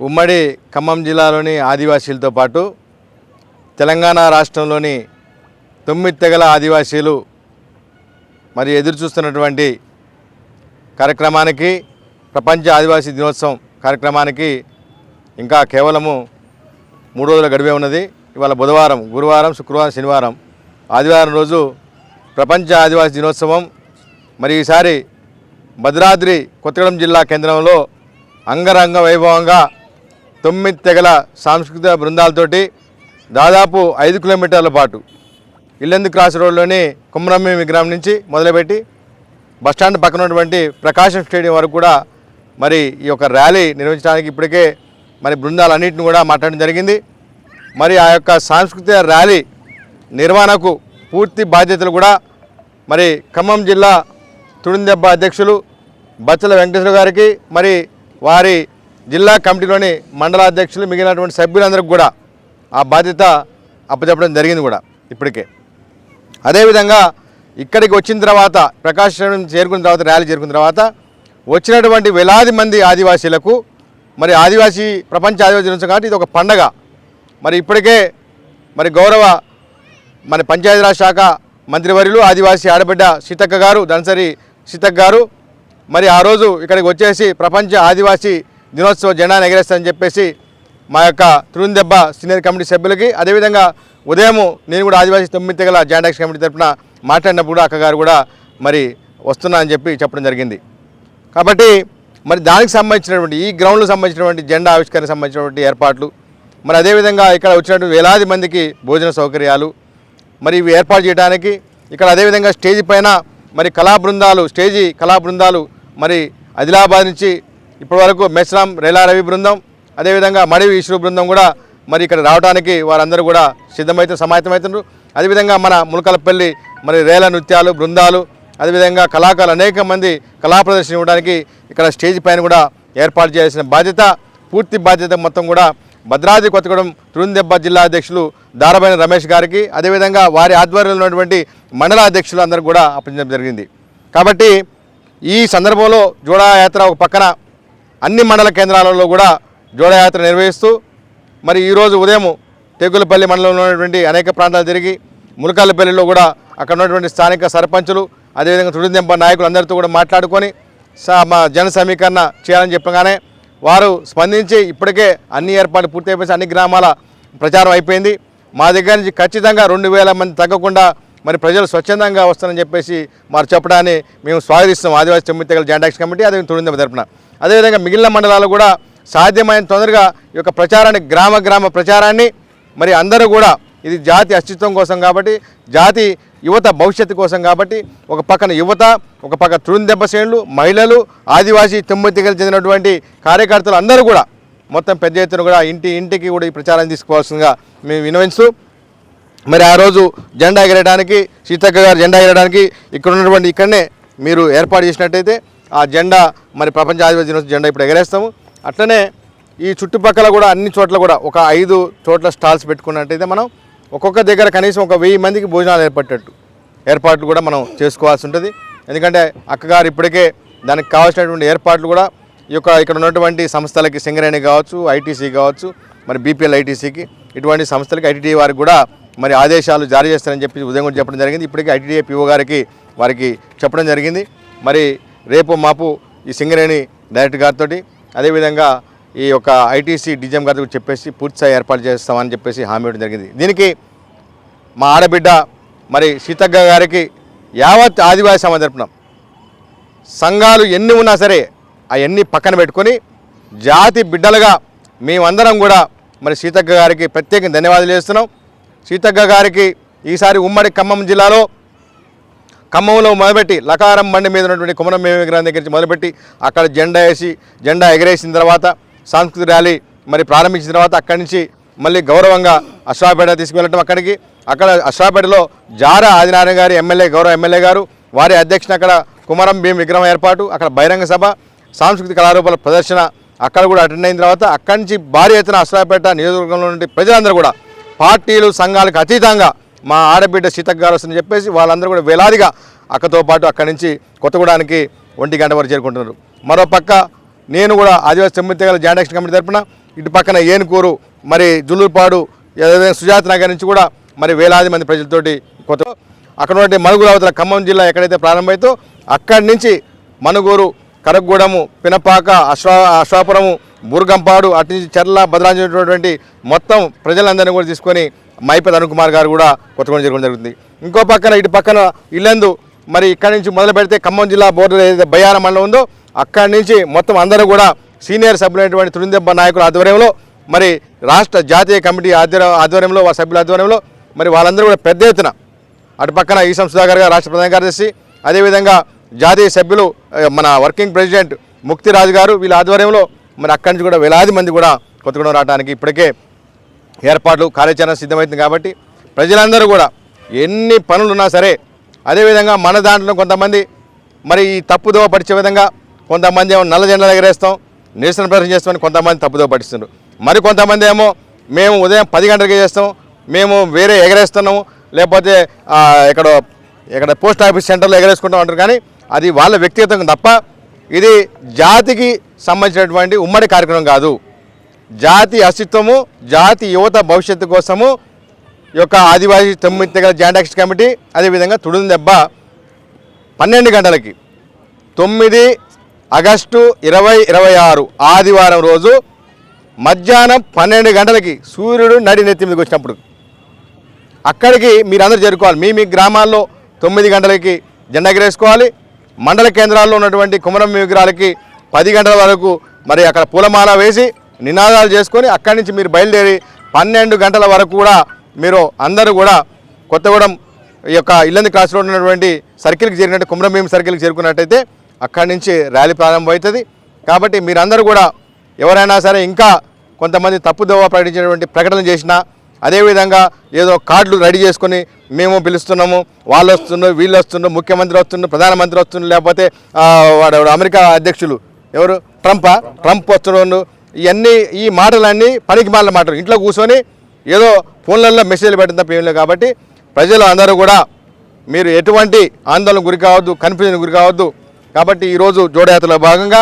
ఉమ్మడి ఖమ్మం జిల్లాలోని ఆదివాసీలతో పాటు తెలంగాణ రాష్ట్రంలోని 9 తెగల ఆదివాసీలు మరి ఎదురు చూస్తున్నటువంటి కార్యక్రమానికి ప్రపంచ ఆదివాసీ దినోత్సవం కార్యక్రమానికి ఇంకా కేవలము 3 రోజుల గడివే ఉన్నది. ఇవాళ బుధవారం, గురువారం, శుక్రవారం, శనివారం, ఆదివారం రోజు ప్రపంచ ఆదివాసీ దినోత్సవం. మరి ఈసారి భద్రాద్రి కొత్తగూడెం జిల్లా కేంద్రంలో అంగరంగ వైభవంగా 9 తెగల సాంస్కృతిక బృందాలతోటి దాదాపు 5 కిలోమీటర్ల పాటు ఇల్లెందు క్రాస్ రోడ్లోని కుమరమ్మి విగ్రహం నుంచి మొదలుపెట్టి బస్టాండ్ పక్కన ఉన్నటువంటి ప్రకాశం స్టేడియం వరకు కూడా మరి ఈ యొక్క ర్యాలీ నిర్వహించడానికి ఇప్పటికే మరి బృందాలన్నింటిని కూడా మాట్లాడడం జరిగింది. మరి ఆ యొక్క సాంస్కృతిక ర్యాలీ నిర్వహణకు పూర్తి బాధ్యతలు కూడా మరి ఖమ్మం జిల్లా తుడుందెబ్బ అధ్యక్షులు బచ్చల వెంకటేశ్వర గారికి, మరి వారి జిల్లా కమిటీలోని మండల అధ్యక్షులు, మిగిలినటువంటి సభ్యులందరికీ కూడా ఆ బాధ్యత అప్పచెప్పడం జరిగింది కూడా ఇప్పటికే. అదేవిధంగా ఇక్కడికి వచ్చిన తర్వాత ప్రకాశం చేరుకున్న తర్వాత, ర్యాలీ చేరుకున్న తర్వాత వచ్చినటువంటి వేలాది మంది ఆదివాసీలకు మరి ఆదివాసీ ప్రపంచ ఆదివాసీ దినోత్సవం కాబట్టి ఇది ఒక పండగ. మరి ఇప్పటికే మరి గౌరవ మన పంచాయతీరాజ్ శాఖ మంత్రివర్యులు ఆదివాసీ ఆడబిడ్డ సీతక్క గారు, ధనసరి సీతక్క గారు మరి ఆ రోజు ఇక్కడికి వచ్చేసి ప్రపంచ ఆదివాసీ దినోత్సవ జెండాను ఎగరేస్తారని చెప్పేసి మా యొక్క తుడుందెబ్బ సీనియర్ కమిటీ సభ్యులకి, అదేవిధంగా ఉదయం నేను కూడా ఆదివాసీ 9 తెగల జాయింట్ యాక్షన్ కమిటీ తరఫున మాట్లాడినప్పుడు అక్కగారు కూడా మరి వస్తున్నా అని చెప్పడం జరిగింది. కాబట్టి మరి దానికి సంబంధించినటువంటి ఈ గ్రౌండ్కు సంబంధించినటువంటి జెండా ఆవిష్కరణకు సంబంధించినటువంటి ఏర్పాట్లు, మరి అదేవిధంగా ఇక్కడ వచ్చినటువంటి వేలాది మందికి భోజన సౌకర్యాలు మరి ఇవి ఏర్పాటు చేయడానికి ఇక్కడ అదేవిధంగా స్టేజీ పైన మరి స్టేజీ కళా బృందాలు మరి ఆదిలాబాద్ నుంచి ఇప్పటివరకు మెస్రాం రేలా రవి బృందం, అదేవిధంగా మడివి ఈశ్వరు బృందం కూడా మరి ఇక్కడ రావడానికి వారందరూ కూడా సమాయత్తమవుతున్నారు. అదేవిధంగా మన ములకలపల్లి మరి రేల నృత్యాలు బృందాలు, అదేవిధంగా కళాకారులు అనేక మంది కళా ప్రదర్శన ఇవ్వడానికి ఇక్కడ స్టేజ్ పైన కూడా ఏర్పాటు చేయాల్సిన బాధ్యత, పూర్తి బాధ్యత మొత్తం కూడా భద్రాద్రి కొత్తగూడెం తుడుందెబ్బ జిల్లా అధ్యక్షులు దారబైన రమేష్ గారికి, అదేవిధంగా వారి ఆధ్వర్యంలో ఉన్నటువంటి మండల అధ్యక్షులు అందరూ కూడా అప్పగించడం జరిగింది. కాబట్టి ఈ సందర్భంలో జోడాయాత్ర ఒక పక్కన అన్ని మండల కేంద్రాలలో కూడా జోడాయాత్ర నిర్వహిస్తూ మరి ఈరోజు ఉదయం తెగులపల్లి మండలంలో ఉన్నటువంటి అనేక ప్రాంతాలు తిరిగి ములకాలపల్లిలో కూడా అక్కడ ఉన్నటువంటి స్థానిక సర్పంచులు, అదేవిధంగా తుడుందెబ్బ నాయకులు అందరితో కూడా మాట్లాడుకొని మా జన సమీకరణ చేయాలని చెప్పగానే వారు స్పందించి ఇప్పటికే అన్ని ఏర్పాట్లు పూర్తి అయిపోయి అన్ని గ్రామాల ప్రచారం అయిపోయింది. మా దగ్గర నుంచి ఖచ్చితంగా 2000 మంది తగ్గకుండా మరి ప్రజలు స్వచ్ఛందంగా వస్తారని చెప్పేసి వారు చెప్పడాన్ని మేము స్వాగతిస్తాం. ఆదివాసీ 9 తెగల జాయింట్ యాక్షన్ కమిటీ, అదే తుడుందెబ్బ తరపున. అదేవిధంగా మిగిలిన మండలాలు కూడా సాధ్యమైన తొందరగా ఈ యొక్క ప్రచారాన్ని గ్రామ ప్రచారాన్ని మరి అందరూ కూడా ఇది జాతి అస్తిత్వం కోసం కాబట్టి, జాతి యువత భవిష్యత్తు కోసం కాబట్టి ఒక పక్కన యువత, ఒక పక్క తుడుందెబ్బ శ్రేణులు, మహిళలు, ఆదివాసీ 9 తెగలకు చెందినటువంటి కార్యకర్తలు అందరూ కూడా మొత్తం పెద్ద ఎత్తున కూడా ఇంటికి కూడా ఈ ప్రచారాన్ని తీసుకోవాల్సిందిగా మేము వినవిస్తూ మరి ఆ రోజు జెండా ఎగరడానికి సీతక్క గారు జెండా ఎగరడానికి ఇక్కడనే మీరు ఏర్పాటు చేసినట్టయితే ఆ జెండా మరి ప్రపంచ ఆదివాసీ దినోత్సవం జెండా ఇప్పుడు ఎగరేస్తాము. అట్లనే ఈ చుట్టుపక్కల కూడా అన్ని చోట్ల కూడా ఒక 5 చోట్ల స్టాల్స్ పెట్టుకున్నట్టయితే మనం ఒక్కొక్క దగ్గర కనీసం ఒక 1000 మందికి భోజనాలు ఏర్పాట్లు కూడా మనం చేసుకోవాల్సి ఉంటుంది. ఎందుకంటే అక్కగారు ఇప్పటికే దానికి కావాల్సినటువంటి ఏర్పాట్లు కూడా ఇక్కడ ఉన్నటువంటి సంస్థలకి, సింగరేణి కావచ్చు, ఐటీసీ కావచ్చు, మరి బీపీఎల్ ఐటీసీకి ఇటువంటి సంస్థలకి ఐటీడీ వారికి కూడా మరి ఆదేశాలు జారీ చేస్తారని చెప్పి ఉదయం కూడా చెప్పడం జరిగింది. ఇప్పటికీ ఐటీడీఏ పీఓ గారికి వారికి చెప్పడం జరిగింది. మరి రేపు మాపు ఈ సింగరేణి డైరెక్టర్ గారితో, అదేవిధంగా ఈ యొక్క ఐటీసీ డీజీఎం గారితో చెప్పేసి పూర్తిస్థాయి ఏర్పాటు చేస్తామని చెప్పేసి హామీ ఇవ్వడం జరిగింది. దీనికి మా ఆడబిడ్డ మరి సీతక్క గారికి యావత్ ఆదివాసీ సమాజం తరపున సంఘాలు ఎన్ని ఉన్నా సరే అవన్నీ పక్కన పెట్టుకొని జాతి బిడ్డలుగా మేమందరం కూడా మరి సీతక్క గారికి ప్రత్యేకంగా ధన్యవాదాలు చేస్తున్నాం. సీతక్క గారికి ఈసారి ఉమ్మడి ఖమ్మం జిల్లాలో ఖమ్మంలో మొదలుపెట్టి లకారం బండి మీద ఉన్నటువంటి కుమరం విగ్రహం దగ్గర నుంచి మొదలుపెట్టి అక్కడ జెండా ఎగరేసిన తర్వాత సాంస్కృతిక ర్యాలీ మరి ప్రారంభించిన తర్వాత అక్కడి నుంచి మళ్ళీ గౌరవంగా అశ్వాపేట తీసుకువెళ్ళటం, అక్కడ అశ్వాపేటలో జారా ఆదినారాయణ గారి గౌరవ ఎమ్మెల్యే గారు వారి అధ్యక్షన అక్కడ కుమరం భీం విగ్రహం ఏర్పాటు, అక్కడ బహిరంగ సభ, సాంస్కృతిక కళారూపాల ప్రదర్శన అక్కడ కూడా అటెండ్ అయిన తర్వాత అక్కడి నుంచి భారీ ఎత్తున అశ్వాపేట నియోజకవర్గంలో నుండి ప్రజలందరూ కూడా పార్టీలు సంఘాలకు అతీతంగా మా ఆడబిడ్డ సీతక్క గారు వస్తుందని చెప్పేసి వాళ్ళందరూ కూడా వేలాదిగా అక్కతో పాటు అక్కడి నుంచి కొత్తగూడానికి 1 గంట వరకు చేరుకుంటున్నారు. మరోపక్క నేను కూడా ఆదివాసీ 9 తెగల జాయింట్ యాక్షన్ కమిటీ తరపున ఇటు పక్కన ఏనుకూరు మరి జుల్లూరుపాడు సుజాత నగర్ నుంచి కూడా మరి వేలాది మంది ప్రజలతోటి కొత్త అక్కడ ఉన్నటువంటి మనుగూరు అవతల ఖమ్మం జిల్లా ఎక్కడైతే ప్రారంభమైతే అక్కడి నుంచి మనుగూరు కరగూడము పినపాక అశ్వాపురము బూర్గంపాడు అటు నుంచి చర్ల భద్రాంజనేటువంటి మొత్తం ప్రజలందరినీ కూడా తీసుకొని మైపతి అరుణ్ కుమార్ గారు కూడా కొత్తగూడెం జరగడం జరుగుతుంది. ఇంకో పక్కన ఇటు పక్కన ఇల్లందు మరి ఇక్కడి నుంచి మొదలు పెడితే ఖమ్మం జిల్లా బోర్డర్ ఏదైతే బయ్యారం మండలం ఉందో అక్కడి నుంచి మొత్తం అందరూ కూడా సీనియర్ సభ్యులైనటువంటి తురిందెబ్బ నాయకుల ఆధ్వర్యంలో మరి రాష్ట్ర జాతీయ కమిటీ ఆధ్వర్యంలో వారి సభ్యుల ఆధ్వర్యంలో మరి వాళ్ళందరూ కూడా పెద్ద ఎత్తున అటు పక్కన ఈసం సుధాకర్ గారు రాష్ట్ర ప్రధాన కార్యదర్శి, అదేవిధంగా జాతీయ సభ్యులు మన వర్కింగ్ ప్రెసిడెంట్ ముక్తిరాజు గారు వీళ్ళ ఆధ్వర్యంలో మరి అక్కడి నుంచి కూడా వేలాది మంది కూడా కొత్తగూడెం రావడానికి ఇప్పటికే ఏర్పాట్లు కార్యాచరణ సిద్ధమవుతుంది. కాబట్టి ప్రజలందరూ కూడా ఎన్ని పనులున్నా సరే అదేవిధంగా మన దాంట్లో కొంతమంది మరి ఈ తప్పుదోవ పడిచే విధంగా కొంతమంది ఏమో నల్ల జెండాలు ఎగరేస్తాం నిరసన ప్రదర్శన చేస్తామని కొంతమంది తప్పుదోవ పట్టిస్తున్నారు. మరి కొంతమంది ఏమో మేము ఉదయం 10 గంటలకి చేస్తాం, మేము వేరే ఎగరేస్తున్నాము, లేకపోతే ఇక్కడ పోస్ట్ ఆఫీస్ సెంటర్లో ఎగరేసుకుంటాం అంటారు. కానీ అది వాళ్ళ వ్యక్తిగతం తప్ప ఇది జాతికి సంబంధించినటువంటి ఉమ్మడి కార్యక్రమం కాదు. జాతి అస్తిత్వము జాతి యువత భవిష్యత్తు కోసము ఈ యొక్క ఆదివాసీ 9 తెగల జాయింట్ యాక్షన్ కమిటీ అదేవిధంగా తుడుందెబ్బ 12 గంటలకి 9 ఆగస్టు 2026 ఆదివారం రోజు మధ్యాహ్నం 12 గంటలకి సూర్యుడు నెత్తి మీదకి వచ్చినప్పుడు అక్కడికి మీరందరూ చేరుకోవాలి. మీ గ్రామాల్లో 9 గంటలకి జెండా ఎగరేసుకోవాలి. మండల కేంద్రాల్లో ఉన్నటువంటి కుమరం విగ్రహాలకి 10 గంటల వరకు మరి అక్కడ పూలమాల వేసి నినాదాలు చేసుకొని అక్కడి నుంచి మీరు బయలుదేరి 12 గంటల వరకు కూడా మీరు అందరూ కూడా కొత్తగూడెం ఈ యొక్క ఇల్లంది క్రాస్లో ఉన్నటువంటి సర్కిల్కి చేరినట్టు కుమరం భీం సర్కిల్కి చేరుకున్నట్టయితే అక్కడి నుంచి ర్యాలీ ప్రారంభమవుతుంది. కాబట్టి మీరందరూ కూడా ఎవరైనా సరే ఇంకా కొంతమంది తప్పుదోవ ప్రకటించినటువంటి ప్రకటన చేసినా అదేవిధంగా ఏదో కార్డులు రెడీ చేసుకొని మేము పిలుస్తున్నాము, వాళ్ళు వస్తున్నారు, వీళ్ళు వస్తున్నారు, ముఖ్యమంత్రి వస్తున్నారు, ప్రధానమంత్రి వస్తున్నారు, లేకపోతే వాడు అమెరికా అధ్యక్షులు ఎవరు ట్రంప్ వస్తున్నారు, ఇవన్నీ ఈ మాటలన్నీ పనికి మాలిన మాటలు. ఇంట్లో కూర్చొని ఏదో ఫోన్లలో మెసేజ్లు పెట్టడం తప్ప ఏం లేదు. కాబట్టి ప్రజలు అందరూ కూడా మీరు ఎటువంటి ఆందోళన గురి కావద్దు, కన్ఫ్యూజన్ గురి కావద్దు. కాబట్టి ఈరోజు జోడయాత్రలో భాగంగా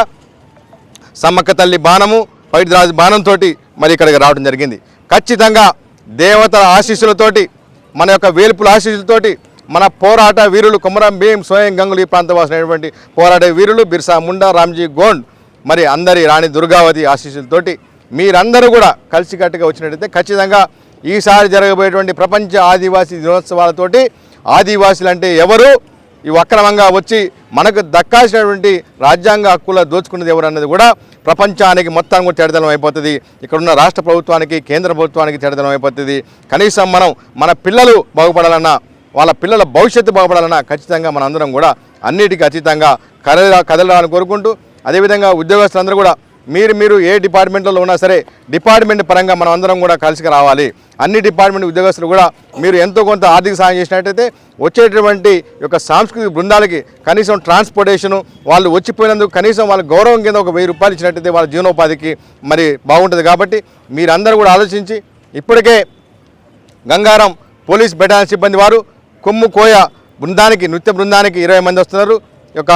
సమ్మక్క తల్లి బాణము పైడిరాజు బాణంతో మరి ఇక్కడికి రావడం జరిగింది. ఖచ్చితంగా దేవతల ఆశీస్సులతోటి మన యొక్క వేల్పుల ఆశీస్సులతోటి మన పోరాట వీరులు కుమరం భీం స్వయం గంగులు ఈ ప్రాంతవాసినటువంటి పోరాట వీరులు బిర్సా ముండా రామ్జీ గోండ్ మరి అందరి రాణి దుర్గావతి ఆశీస్సులతోటి మీరందరూ కూడా కలిసికట్టుగా వచ్చినట్టయితే ఖచ్చితంగా ఈసారి జరగబోయేటువంటి ప్రపంచ ఆదివాసీ దినోత్సవాలతోటి ఆదివాసీలు అంటే ఎవరు, ఇవి అక్రమంగా వచ్చి మనకు దక్కాల్సినటువంటి రాజ్యాంగ హక్కుల దోచుకున్నది ఎవరు అన్నది కూడా ప్రపంచానికి మొత్తం కూడా తేడదలం అయిపోతుంది. ఇక్కడున్న రాష్ట్ర ప్రభుత్వానికి కేంద్ర ప్రభుత్వానికి తేడదలం అయిపోతుంది. కనీసం మన పిల్లలు బాగుపడాలన్నా వాళ్ళ పిల్లల భవిష్యత్తు బాగుపడాలన్నా ఖచ్చితంగా మనందరం కూడా అన్నిటికీ అతీతంగా కదలాలని కోరుకుంటూ అదేవిధంగా ఉద్యోగస్తులందరూ కూడా మీరు ఏ డిపార్ట్మెంట్లో ఉన్నా సరే డిపార్ట్మెంట్ పరంగా మనం అందరం కూడా కలిసి రావాలి. అన్ని డిపార్ట్మెంట్ ఉద్యోగస్తులు కూడా మీరు ఎంతో కొంత ఆర్థిక సహాయం చేసినట్టయితే వచ్చేటువంటి యొక్క సాంస్కృతిక బృందాలకి కనీసం ట్రాన్స్పోర్టేషను వాళ్ళు వచ్చిపోయినందుకు కనీసం వాళ్ళ గౌరవం కింద ఒక 1000 రూపాయలు ఇచ్చినట్టయితే వాళ్ళ జీవనోపాధికి మరి బాగుంటుంది. కాబట్టి మీరందరూ కూడా ఆలోచించి ఇప్పటికే గంగారం పోలీస్ బెటాలియన్ సిబ్బంది వారు కొమ్ము కోయ నృత్య బృందానికి 20 మంది వస్తున్నారు. యొక్క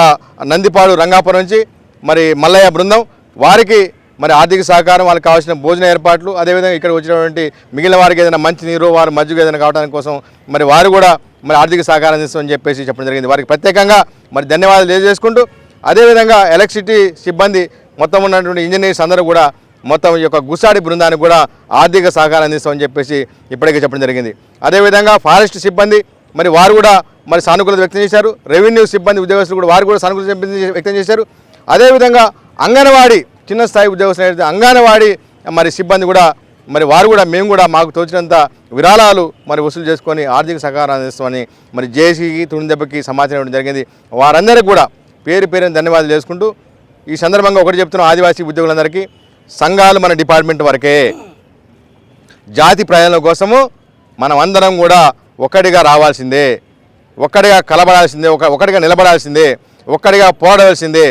నందిపాడు రంగాపురం నుంచి మరి మల్లయ్య బృందం వారికి మరి ఆర్థిక సహకారం, వాళ్ళకి కావాల్సిన భోజన ఏర్పాట్లు, అదేవిధంగా ఇక్కడ వచ్చినటువంటి మిగిలిన వారికి ఏదైనా మంచి నీరు వారు మజ్జిగ ఏదైనా కావడానికి కోసం మరి వారు కూడా మరి ఆర్థిక సహకారం అందిస్తామని చెప్పేసి చెప్పడం జరిగింది. వారికి ప్రత్యేకంగా మరి ధన్యవాదాలు తెలియజేసుకుంటూ అదేవిధంగా ఎలక్ట్రిసిటీ సిబ్బంది మొత్తం ఉన్నటువంటి ఇంజనీర్స్ అందరూ కూడా మొత్తం ఈ యొక్క గుసాడి బృందానికి కూడా ఆర్థిక సహకారం అందిస్తామని చెప్పేసి ఇప్పటికే చెప్పడం జరిగింది. అదేవిధంగా ఫారెస్ట్ సిబ్బంది మరి వారు కూడా మరి సానుకూలత వ్యక్తం చేశారు. రెవెన్యూ సిబ్బంది ఉద్యోగస్తులు కూడా వారు కూడా సానుకూలత వ్యక్తం చేశారు. అదేవిధంగా అంగన్వాడీ చిన్న స్థాయి ఉద్యోగస్తులు అంగన్వాడీ మరి సిబ్బంది కూడా మరి వారు కూడా మేము కూడా మాకు తోచినంత విరాళాలు మరి వసూలు చేసుకొని ఆర్థిక సహకారం అందిస్తామని మరి జేసీకి తుడిదెబ్బకి సమాచారం ఇవ్వడం జరిగింది. వారందరికీ కూడా పేరున ధన్యవాదాలు చేసుకుంటూ ఈ సందర్భంగా ఒకటి చెప్తున్నాం, ఆదివాసీ ఉద్యోగులందరికీ సంఘాలు మన డిపార్ట్మెంట్ వరకే. జాతి ప్రయోజనాల కోసము మనం అందరం కూడా ఒక్కడిగా రావాల్సిందే, ఒక్కడిగా కలబడాల్సిందే, ఒకటిగా నిలబడాల్సిందే, ఒక్కడిగా పోరాడాల్సిందే.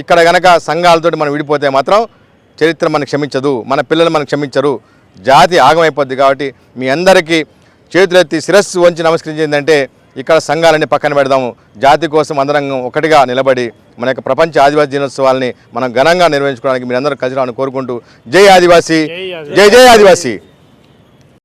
ఇక్కడ కనుక సంఘాలతో మనం విడిపోతే మాత్రం చరిత్ర మనకు క్షమించదు, మన పిల్లలు మనకు క్షమించరు, జాతి ఆగమైపోద్ది. కాబట్టి మీ అందరికీ చేతులెత్తి శిరస్సు వంచి నమస్కరించిందంటే ఇక్కడ సంఘాలన్నీ పక్కన పెడదాము, జాతి కోసం అందరం ఒకటిగా నిలబడి మన యొక్క ప్రపంచ ఆదివాసీ దినోత్సవాల్ని మనం ఘనంగా నిర్వహించుకోవడానికి మీరందరూ కలిసి రావాలని కోరుకుంటూ జై ఆదివాసీ, జై జై ఆదివాసీ.